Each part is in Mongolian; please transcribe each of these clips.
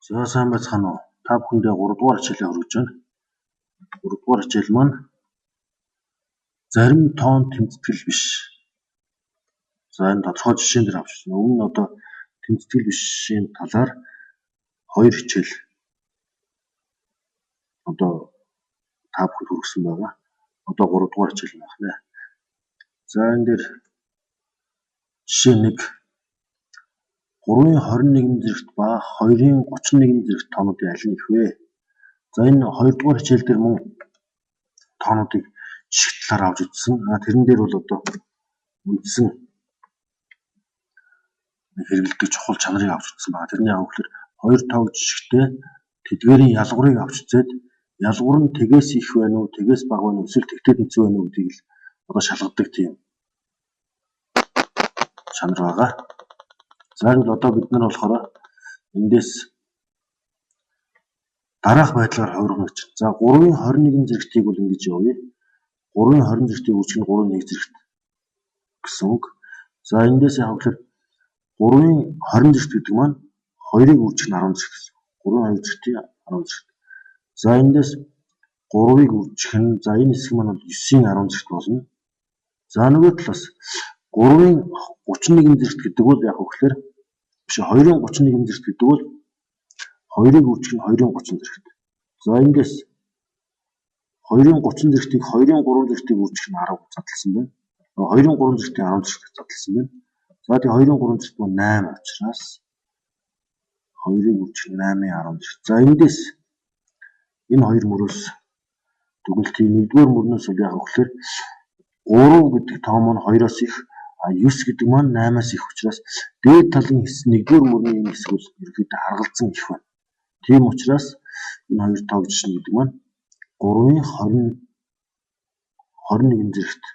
За сайн байцгаана уу? Та бүхэндээ 3 дугаар хичээлээ хүргэж байна. 3 дугаар хичээл маань зарим тоон тэмцэтгэл биш. За энэ тодорхой жишээн дээр авч байна. Өмнө нь одоо тэмцэтгэл бишийн талаар 2 хичээл одоо та бүхэнд хүргэсэн байгаа. Одоо 3 дугаар хичээл байна нэ. За энэ дээр жишээ 1 3-ын 21 зэрэгт ба 2-ын 31 зэрэгт тоонуудын аль нь их вэ? За энэ 2 дугаар хичээл дээр мөн тоонуудыг жишг талаар авч үзсэн. Тэрэн дээр бол одоо үндсэн хэрэглэдэг чухал чанарыг авч үзсэн байна. Тэрний яг үгээр 2 тоог жишгтэй тэдгээрийн ялгуурыг авч үзээд ялгуур нь тэгээс их байна уу, тэгээс бага байна уу, эсвэл тэгтээ тэнцүү байна уу гэдгийг л одоо шалгадаг тийм чанар байгаа. За энэ одоо бид нар болохоор эндээс дараах байдлаар хувиргана гэж. За 3-ын 21 зэрэгтийг бол ингэж явъя. 3-ын 20 зэрэгтийг үүсгэх нь 3-ын 1 зэрэгт гэсэн үг. За эндээс яг тэгэхээр 3-ын 20 зэрэгт гэдэг маань 2-ыг үүсгэх нь 10 зэрэгт гэсэн. 3-ын 2 зэрэгтийн 10 зэрэгт. За эндээс 3-ыг үүсгэх нь за энэ хэсэг маань бол 9-ийн 10 зэрэгт болно. За нөгөө талаас 3-ын 31 зэрэгт гэдэг бол яг үгээр биш 2-ын 31 зэрэгт гэдэг бол 2-ыг үүсгэх нь 2-ын 30 зэрэгт. За эндээс 2-ын 30 зэрэгтийг 2-ын 3 зэрэгтийг үүсгэх нь 10 задлсан байна. 2-ын 3 зэрэгтийн 10 зэрэгт задлсан байна. За тэгээ 2-ын 3 зэрэгт бол 8 учраас 2-ыг үүсгэх нь 8-ын 10 зэрэгт. За эндээс энэ хоёр мөрөөс дүгнэлтийн 1-р мөрнөөс бол яг үгээр 3 гэдэг тоо маань 2-оос их 9 гэдэг маань 8-аас их учраас дээд талын 1-р мөрний энэ хэсэг бол ерөнхийдөө харгалзан их байна. Тийм учраас энэ хоёр тоог жишнэ гэдэг маань 3-ын 21 зэрэгт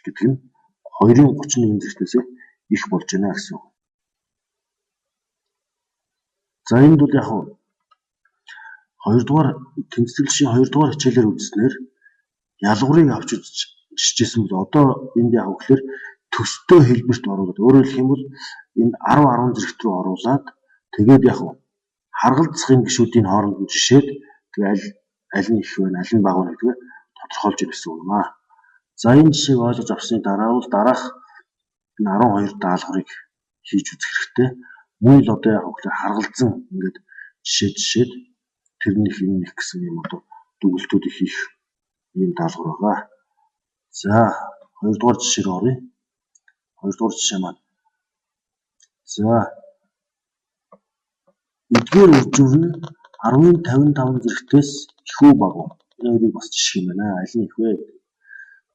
гэдэг нь 2-ын 31 зэрэгтээс их болж байна гэсэн үг. За энд бол яг 2 дугаар тэмцэлшийн 2 дугаар хичээлээр үзснээр ялгуурыг авч үзэж жишжсэн бол одоо энд яг үгээр төстэй хэлбэрт оруулаад өөрөөр хэлэх юм бол энэ 10 зэрэгт рүү оруулаад тэгээд яг харгалзахын гишүүдийн хооронд нь жишээд тэгээд аль нь их вэ, аль нь бага вэ гэдгээ тодорхойлж ирэх гэсэн үг юм аа. За энэ жишээг ойлгож авсны дараа бол дараах энэ 12 даалгаврыг хийж үзэх хэрэгтэй. Мөн л одоо яг үгээр харгалзан ингээд жишээд тэрнийх энэ их гэсэн юм одоо дүгнэлтүүдийг хийх ийм даалгавар байгаа. За 2 дугаар жишээ рүү оръё. 2 дугаар жишээ маань. За эдгээр үржүүр нь 10-ын 55 зэрэгтээс их үү бага уу? Энэ хоёрыг бас жишг юм байна. Аль нь их вэ?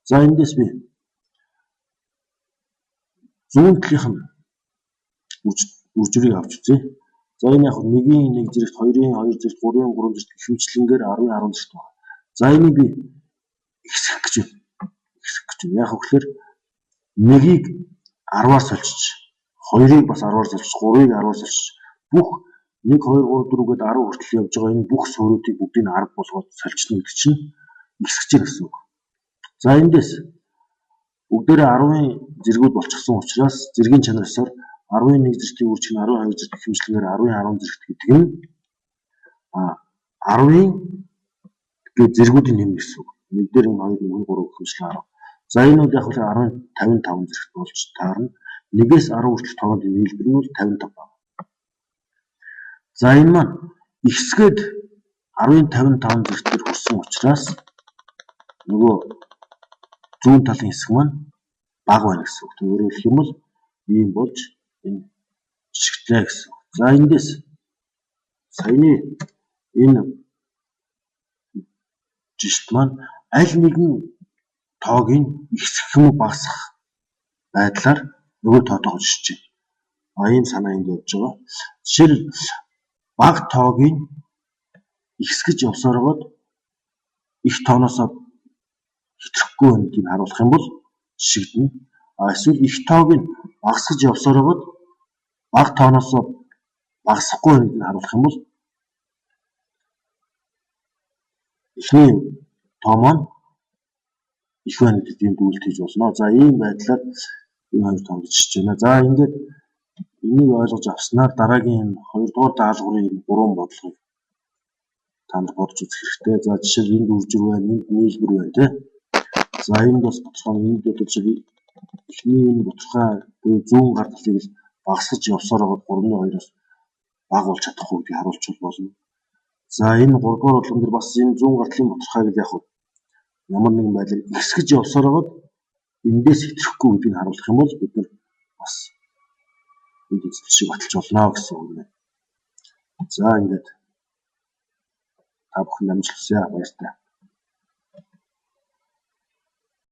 За эндээс би зүүн талынх нь үржүүрийг авч үзье. За энэ яг 1-ийн 1 зэрэгт, 2-ын 2 зэрэгт, 3-ын 3 зэрэгт хэмжлэнгээр 10-ын 10 зэрэгт байна. За энийг би ихсэх гэж байна. Яг үгээр 1-ийг 10-аар сольчих, 2-ыг бас 10-аар сольчих, 3-ыг 10-аар сольчих. Бүх 1 2 3 4 гээд 10 хүртэл явж байгаа энэ бүх суурьуудыг бүгдийг 10 болгоод сольчихно гэдэг чинь ихсэж байгаа гэсэн үг. За эндээс бүгдээрээ 10-ын зэргүүд болчихсон учраас зэргийн чанараасаар 10-ын 1 зэрэгтийн үржих нь 12 зэрэгт хэмжлэнгээр 10-ын 10 зэрэгт гэдэг нь 10-ын гээд зэргүүдийн нэм гэсэн үг. 1 дээр 2 1 3 хэмжлэн 10. За энэ бол яг л 10-ын 55 зэрэгт болж таарна. 1-ээс 10 хүртэл тоонуудын нийлбэр нь бол 55 байна. За энэ маань ихсгээд 10-ын 55 зэрэгтээр хүрсэн учраас нөгөө зүүн талын хэсэг маань бага байна гэсэн үг. Өөрөөр хэлэх юм бол ийм болж энэ жишгтлээ гэсэн үг. За эндээс саяны энэ жишт маань аль нэгэн тоог нь ихсэх юм уу багасгах байдлаар нөгөө тоотойгоо жишж байна. Ийм санаа энд явж байгаа. Жишээл бага тоог нь ихсгэж явсараад их тооноосоо хэтрэхгүй байна гэдгийг харуулах юм бол жишгдэнэ. Эсвэл их тоог нь багасгаж явсараад бага тооноосоо багасахгүй байна гэдгийг харуулах юм бол эхний тоо маань их байна гэдгийг дүгнэлт хийж болно. За ийм байдлаар энэ хоёр тоог жишж байна. За ингээд энийг ойлгож авснаар дараагийн 2 дугаар даалгаврын 3 бодлогыг танд бодож үзэх хэрэгтэй. За жишээл энд үржир байна, энд нийлбэр байна тий. За энд бас тодорхой энд бодож эхний энэ тодорхой зүүн гар талыг багасгаж явсаар байгаа 3-2-оос бага болж чадахгүй гэдгийг харуулж болно. За энэ 3 дугаар бодлогон дээр бас энэ зүүн гар талын тодорхойг яг ямар нэгэн байдлаар ихсгэж явсаар байгаад эндээс хэтрэхгүй гэдгийг харуулах юм бол бид нар бас энд эзэдэл шиг баталж болно гэсэн үг нэ. За ингээд та бүхэнд амжилт хүсье. Баярлалаа.